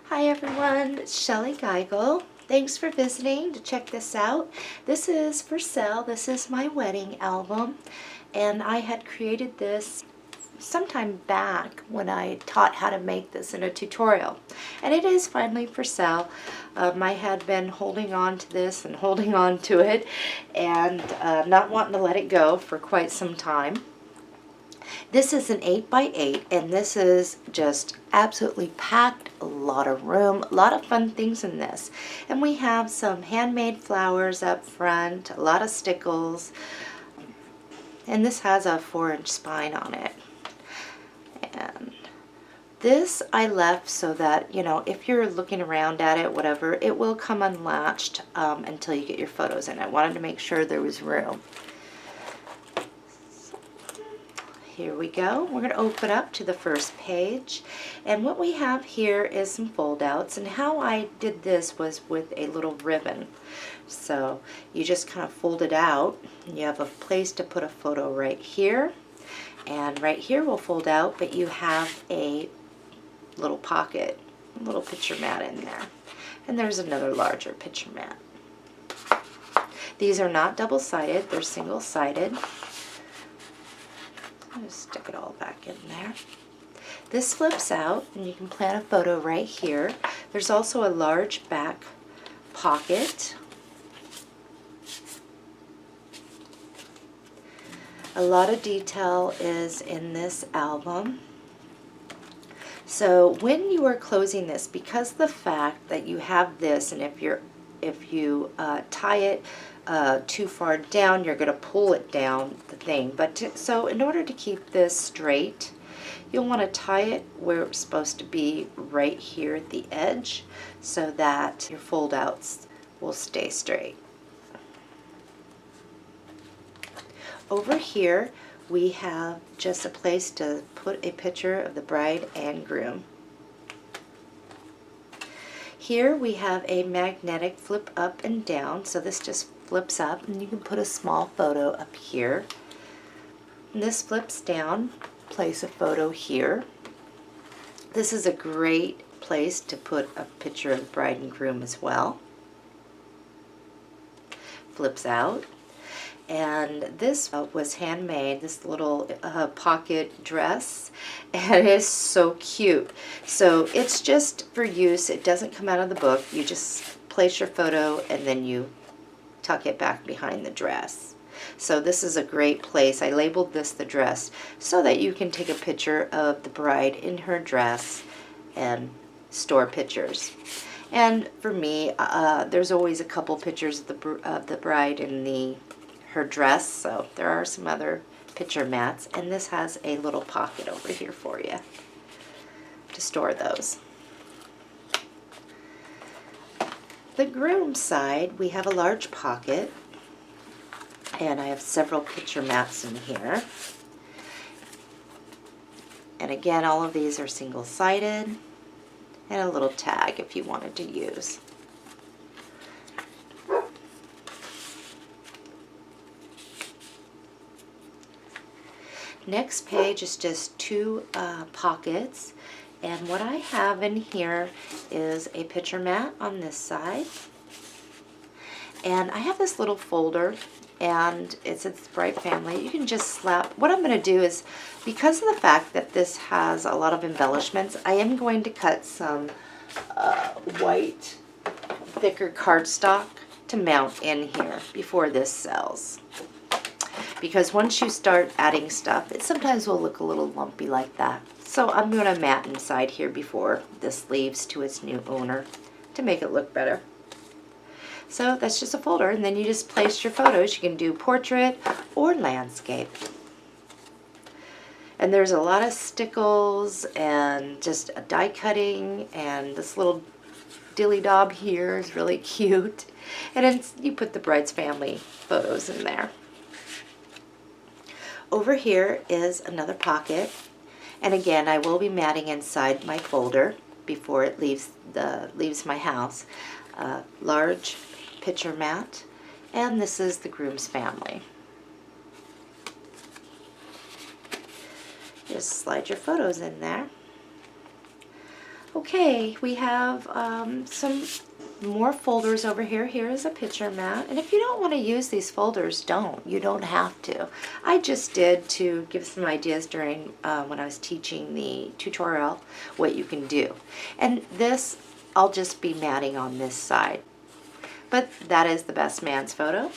Hi everyone, it's Shellie Geigle. Thanks for visiting to check this out. This is for sale. This is my wedding album, and I had created this sometime back when I taught how to make this in a tutorial, and it is finally for sale. I had been holding on to this and holding on to it and not wanting to let it go for quite some time. This is an 8x8, and this is just absolutely packed, a lot of room, a lot of fun things in this. And we have some handmade flowers up front, a lot of stickles, and this has a 4-inch spine on it. And this I left so that, you know, if you're looking around at it, whatever, it will come unlatched until you get your photos in. I wanted to make sure there was room. Here we go. We're going to open up to the first page, and what we have here is some fold outs, and how I did this was with a little ribbon. So you just kind of fold it out, and you have a place to put a photo right here, and right here will fold out, but you have a little pocket, a little picture mat in there, and there's another larger picture mat. These are not double-sided, they're single-sided. Just stick it all back in there. This flips out, and you can plant a photo right here. There's also a large back pocket. A lot of detail is in this album. So when you are closing this, because the fact that you have this, and if you tie it too far down, you're going to pull it down the thing. So in order to keep this straight, you'll want to tie it where it's supposed to be, right here at the edge, so that your fold outs will stay straight. Over here we have just a place to put a picture of the bride and groom. Here we have a magnetic flip up and down, so this just flips up, and you can put a small photo up here. And this flips down, place a photo here. This is a great place to put a picture of the bride and groom as well. Flips out. And this was handmade, this little pocket dress, and it is so cute. So it's just for use. It doesn't come out of the book. You just place your photo and then you tuck it back behind the dress. So this is a great place. I labeled this the dress so that you can take a picture of the bride in her dress and store pictures. And for me, there's always a couple pictures of the bride in her dress, so there are some other picture mats, and this has a little pocket over here for you to store those. The groom side, we have a large pocket, and I have several picture mats in here. And again, all of these are single-sided, and a little tag if you wanted to use. Next page is just two pockets, and what I have in here is a picture mat on this side, and I have this little folder, and it's the bride family. You can just slap. What I'm going to do is, because of the fact that this has a lot of embellishments, I am going to cut some white thicker cardstock to mount in here before this sells. Because once you start adding stuff, it sometimes will look a little lumpy like that. So I'm going to mat inside here before this leaves to its new owner to make it look better. So that's just a folder, and then you just place your photos. You can do portrait or landscape. And there's a lot of stickles and just a die cutting, and this little dilly-dob here is really cute. And you put the bride's family photos in there. Over here is another pocket, and again I will be matting inside my folder before it leaves my house. Large picture mat, and this is the groom's family. Just slide your photos in there. Okay, we have some more folders over here. Here is a picture mat. And if you don't want to use these folders, don't. You don't have to. I just did to give some ideas during when I was teaching the tutorial what you can do. And this, I'll just be matting on this side. But that is the best man's photo.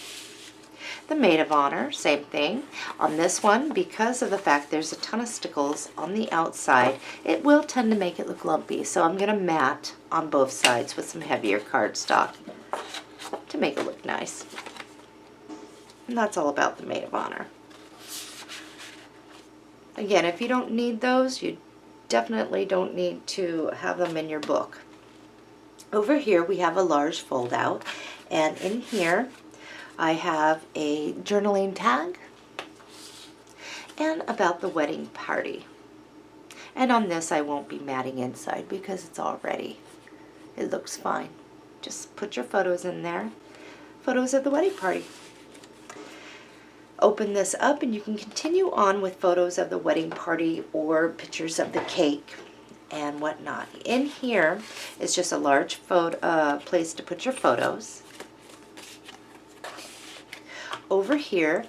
The maid of honor, same thing. On this one, because of the fact there's a ton of stickles on the outside, it will tend to make it look lumpy. So I'm going to mat on both sides with some heavier cardstock to make it look nice. And that's all about the maid of honor. Again, if you don't need those, you definitely don't need to have them in your book. Over here we have a large fold out, and in here I have a journaling tag and about the wedding party. And on this I won't be matting inside because it's all ready. It looks fine. Just put your photos in there. Photos of the wedding party. Open this up and you can continue on with photos of the wedding party or pictures of the cake and whatnot. In here is just a large place to put your photos. Over here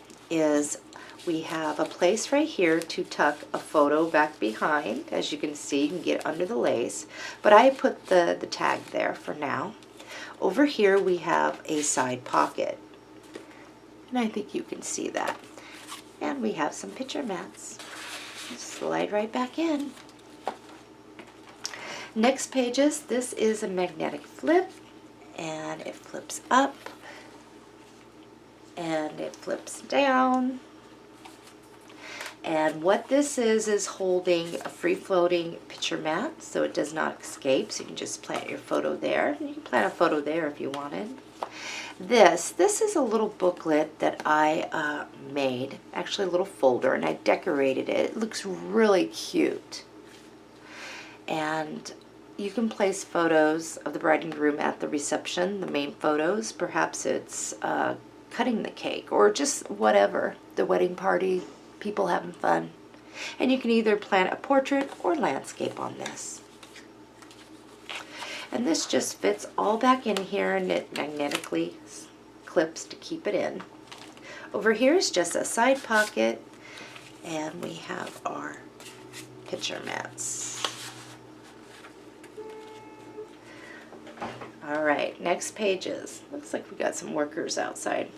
we have a place right here to tuck a photo back behind. As you can see, you can get under the lace, but I put the tag there for now. Over here we have a side pocket, and I think you can see that. And we have some picture mats. Slide right back in. Next pages, this is a magnetic flip, and it flips up and it flips down. And what this is holding a free-floating picture mat so it does not escape. So you can just plant your photo there. You can plant a photo there if you wanted. This is a little booklet that I made, actually a little folder, and I decorated it. It looks really cute. And you can place photos of the bride and groom at the reception, the main photos. Perhaps it's cutting the cake or just whatever, the wedding party, people having fun. And you can either plant a portrait or landscape on this. And this just fits all back in here, and it magnetically clips to keep it in. Over here is just a side pocket, and we have our picture mats. All right, next pages. Looks like we got some workers outside.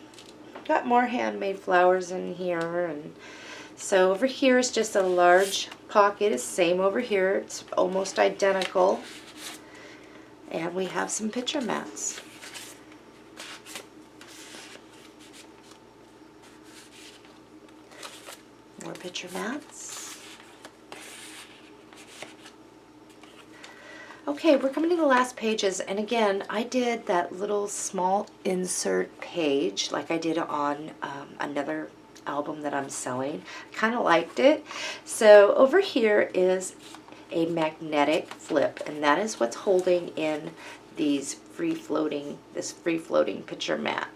Got more handmade flowers in here, and so over here is just a large pocket. It's same over here. It's almost identical. And we have some picture mats. More picture mats. Okay, we're coming to the last pages, and again, I did that little small insert page like I did on another album that I'm selling. I kind of liked it. So over here is a magnetic flip, and that is what's holding in this free-floating picture mat.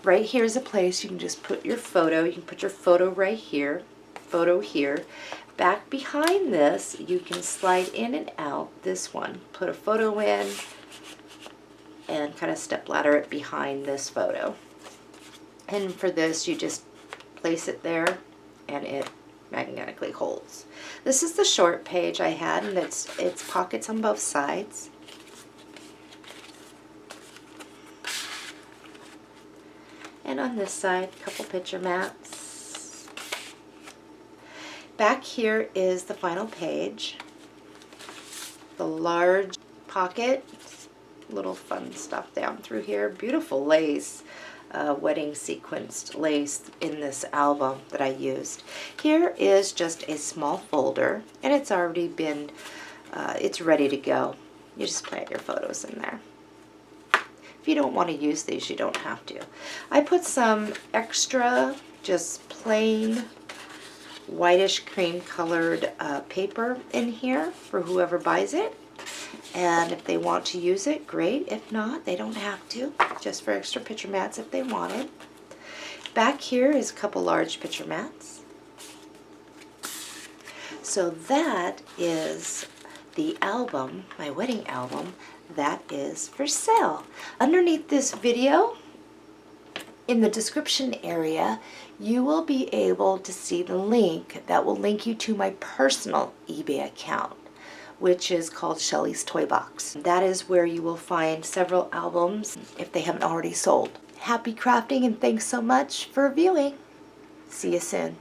Right here is a place you can just put your photo. You can put your photo right here, photo here. Back behind this, you can slide in and out this one. Put a photo in and kind of step ladder it behind this photo. And for this, you just place it there and it magnetically holds. This is the short page I had, and it's pockets on both sides. And on this side, a couple picture mats. Back here is the final page. The large pocket, little fun stuff down through here. Beautiful lace, wedding sequenced lace in this album that I used. Here is just a small folder, and it's already been, it's ready to go. You just plant your photos in there. If you don't want to use these, you don't have to. I put some extra, just plain whitish cream colored paper in here for whoever buys it. And if they want to use it, great. If not, they don't have to. Just for extra picture mats if they wanted. Back here is a couple large picture mats. So that is the album, my wedding album, that is for sale. Underneath this video, in the description area, you will be able to see the link that will link you to my personal eBay account, which is called Shellie's Toy Box. That is where you will find several albums if they haven't already sold. Happy crafting and thanks so much for viewing. See you soon.